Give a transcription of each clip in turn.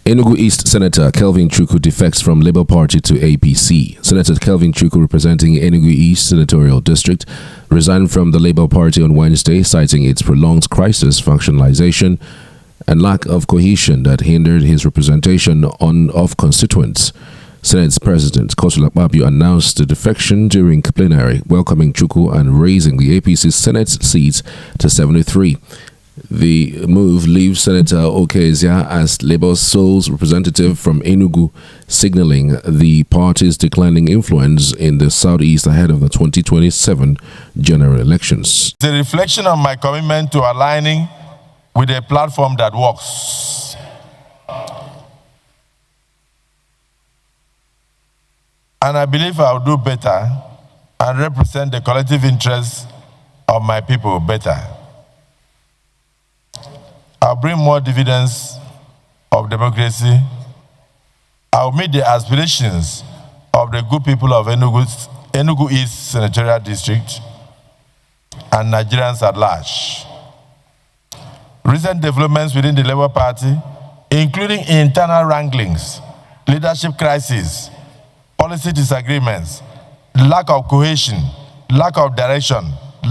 Enugu East Senator Kelvin Chukwu defects from Labour Party to APC. Senator Kelvin Chukwu, representing Enugu East Senatorial District, resigned from the Labour Party on Wednesday, citing its prolonged crisis, functionalization, and lack of cohesion that hindered his representation of constituents. Senate President Godswill Akpabio announced the defection during plenary, welcoming Chukwu and raising the APC Senate seats to 73. The move leaves Senator Okezia as Labour's sole representative from Enugu, signaling the party's declining influence in the southeast ahead of the 2027 general elections. It's a reflection of my commitment to aligning with a platform that works. And I believe I'll do better and represent the collective interests of my people better. I'll bring more dividends of democracy. I'll meet the aspirations of the good people of Enugu East Senatorial District and Nigerians at large. Recent developments within the Labour Party, including internal wranglings, leadership crises, policy disagreements, lack of cohesion, lack of direction,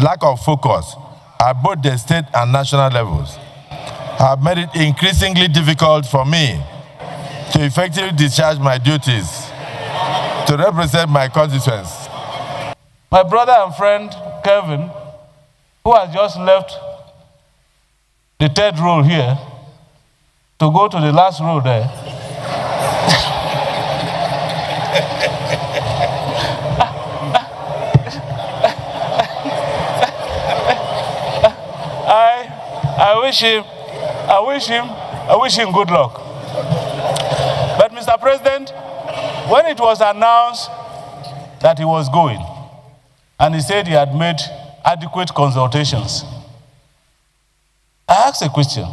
lack of focus at both the state and national levels, have made it increasingly difficult for me to effectively discharge my duties to represent my constituents. My brother and friend, Kevin, who has just left the third row here to go to the last row there, I wish him good luck. But Mr. President, when it was announced that he was going, and he said he had made adequate consultations, I asked a question.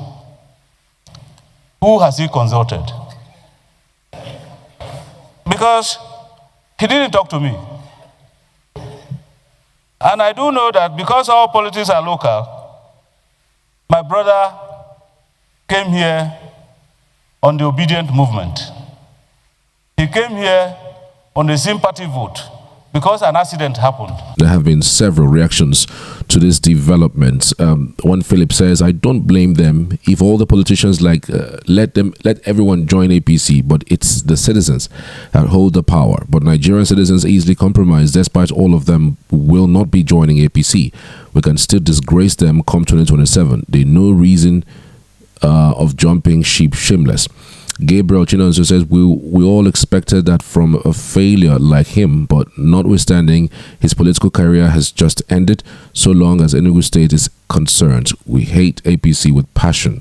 Who has he consulted? Because he didn't talk to me. And I do know that because all politics are local, my brother came here on the obedient movement. He came here on a sympathy vote because an accident happened. There have been several reactions to this development. One Philip says, I don't blame them. If all the politicians let everyone join APC, but it's the citizens that hold the power. But Nigerian citizens easily compromise. Despite all of them will not be joining APC. We can still disgrace them come 2027. There's no reason of jumping ship shameless. Gabriel Chinonso says, we all expected that from a failure like him, but notwithstanding, his political career has just ended. So long as Enugu State is concerned, we hate APC with passion.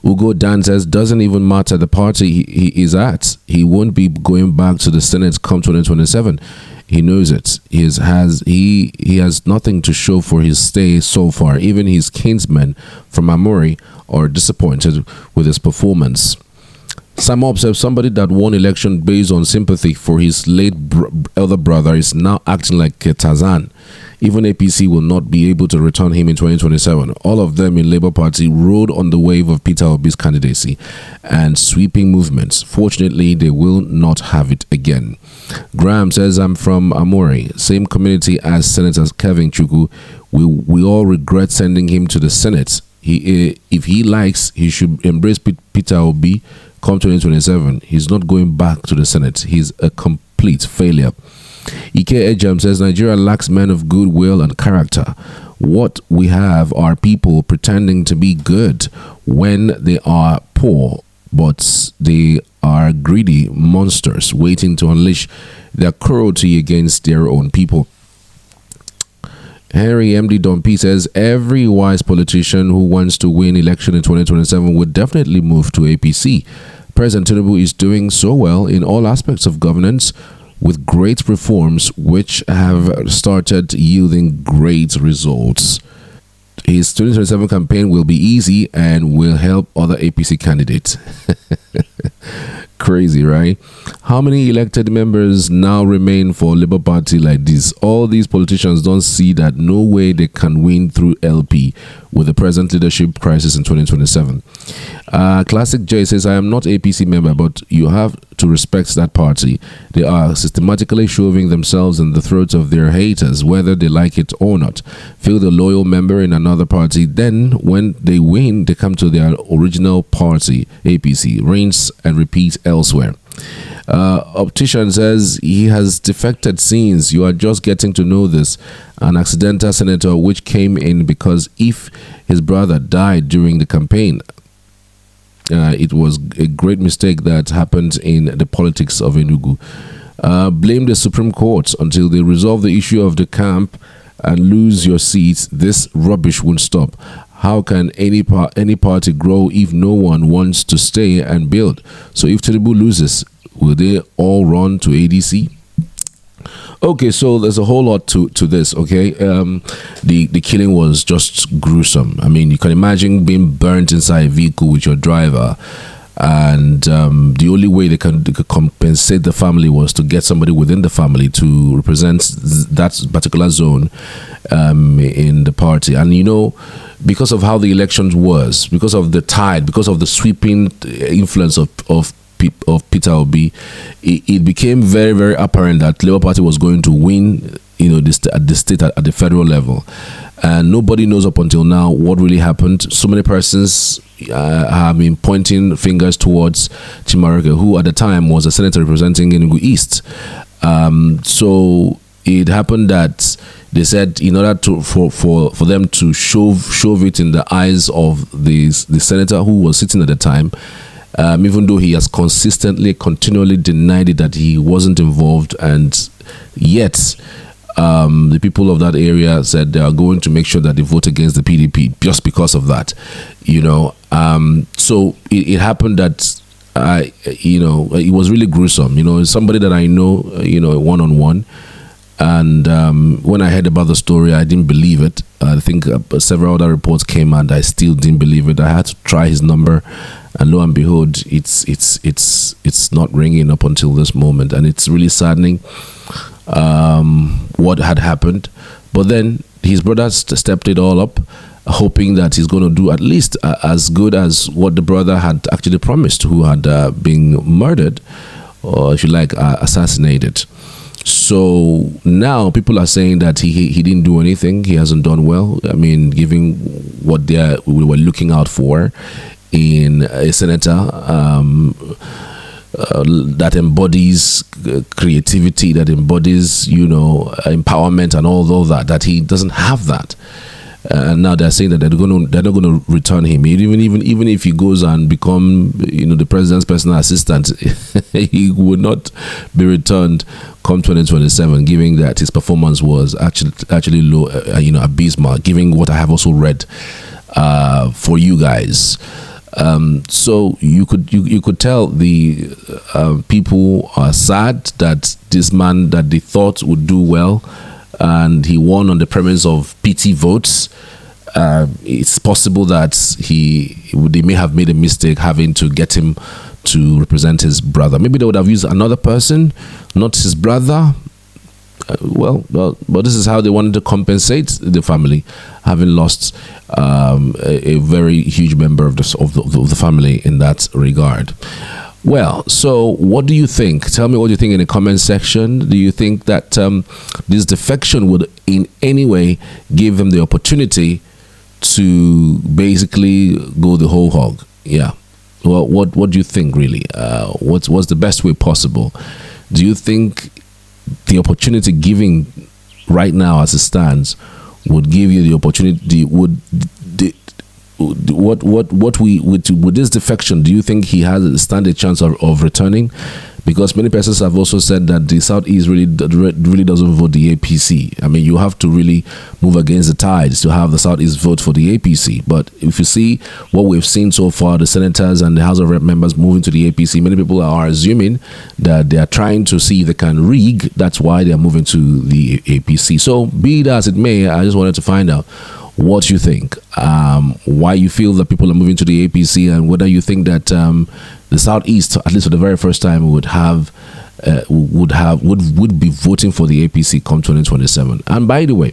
Ugo Dan says, doesn't even matter the party he is at. He won't be going back to the Senate come 2027. He knows it. He has nothing to show for his stay so far. Even his kinsmen from Amori are disappointed with his performance. Sam observes somebody that won election based on sympathy for his late elder brother is now acting like Tarzan. Even APC will not be able to return him in 2027. All of them in Labour Party rode on the wave of Peter Obi's candidacy and sweeping movements. Fortunately, they will not have it again. Graham says, I'm from Amori, same community as Senator Kelvin Chukwu. We all regret sending him to the Senate. If he likes, he should embrace Peter Obi come 2027. He's not going back to the Senate. He's a complete failure. Ike Ejam says, Nigeria lacks men of goodwill and character. What we have are people pretending to be good when they are poor, but they are greedy monsters waiting to unleash their cruelty against their own people. Henry MD Dompi says, every wise politician who wants to win election in 2027 would definitely move to APC. President Tinubu is doing so well in all aspects of governance, with great reforms which have started yielding great results. His 2027 campaign will be easy and will help other APC candidates. Crazy, right? How many elected members now remain for Labour Party like this? All these politicians don't see that no way they can win through LP with the present leadership crisis in 2027. Classic J says, I am not APC member, but you have to respect that party. They are systematically shoving themselves in the throats of their haters, whether they like it or not. Feel the loyal member in another party, then when they win, they come to their original party, APC, rinse and repeat elsewhere. Optician says he has defected since you are just getting to know this. An accidental senator which came in because if his brother died during the campaign, it was a great mistake that happened in the politics of Enugu. Blame the Supreme Court until they resolve the issue of the camp and lose your seats. This rubbish won't stop. How can any party grow if no one wants to stay and build? So if Tinubu loses, will they all run to ADC? Okay, so there's a whole lot to this. Okay, the killing was just gruesome. I mean, you can imagine being burnt inside a vehicle with your driver, and the only way they could compensate the family was to get somebody within the family to represent that particular zone in the party. And you know, because of how the election was, because of the tide, because of the sweeping influence of Peter Obi, it became very, very apparent that Labour Party was going to win, you know, at the state, at the federal level. And nobody knows up until now what really happened. So many persons have been pointing fingers towards Chimarike, who at the time was a senator representing Enugu East. So it happened that they said in order to for them to shove it in the eyes of the senator who was sitting at the time, even though he has continually denied it that he wasn't involved, and yet the people of that area said they are going to make sure that they vote against the PDP just because of that, you know. So it happened that you know, it was really gruesome. You know, somebody that I know, you know, one-on-one, and when I heard about the story, I didn't believe it. I think several other reports came and I still didn't believe it. I had to try his number, and lo and behold, it's not ringing up until this moment, and it's really saddening what had happened. But then his brother stepped it all up, hoping that he's going to do at least as good as what the brother had actually promised, who had been murdered, or if you like, assassinated. So now people are saying that he didn't do anything, he hasn't done well. I mean, given what we were looking out for in a senator that embodies creativity, that embodies, you know, empowerment and all that he doesn't have that. And now they're saying that they're not going to return him. Even if he goes and become, you know, the president's personal assistant, he would not be returned come 2027, given that his performance was actually low, you know, abysmal, given what I have also read for you guys. So you could tell the people are sad that this man that they thought would do well, and he won on the premise of PT votes. It's possible that they may have made a mistake having to get him to represent his brother. Maybe they would have used another person, not his brother. But this is how they wanted to compensate the family, having lost a very huge member of the family in that regard. Well, so what do you think? Tell me what you think in the comment section. Do you think that this defection would in any way give them the opportunity to basically go the whole hog? Yeah. Well, what do you think really? What's the best way possible? Do you think the opportunity given right now as it stands would give you the opportunity? With this defection, do you think he has stand a chance of returning? Because many persons have also said that the Southeast really doesn't vote the APC. I mean, you have to really move against the tides to have the Southeast vote for the APC. But if you see what we've seen so far, the senators and the House of Rep members moving to the APC, many people are assuming that they are trying to see if they can rig. That's why they are moving to the APC. So be it as it may, I just wanted to find out what you think, why you feel that people are moving to the APC, and whether you think that the Southeast, at least for the very first time, would be voting for the APC come 2027. And by the way,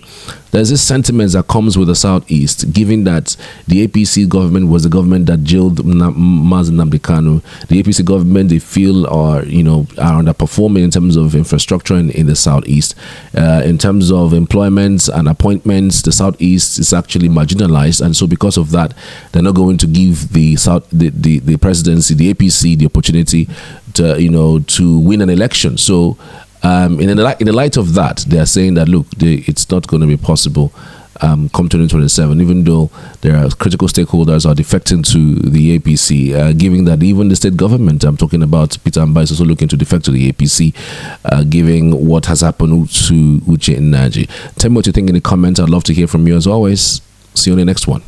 there's this sentiment that comes with the Southeast, given that the APC government was the government that jailed Mazen Nnamdi Kano. The APC government, they feel, are underperforming in terms of infrastructure in the Southeast. In terms of employments and appointments, the Southeast is actually marginalized, and so because of that, they're not going to give the presidency, the APC, the opportunity to win an election. So in the light of that, they are saying that, look, it's not going to be possible come 2027, even though there are critical stakeholders are defecting to the APC, given that even the state government, I'm talking about Peter Obi, is also looking to defect to the APC, given what has happened to Uche Nnaji. Tell me what you think in the comments. I'd love to hear from you as always. See you on the next one.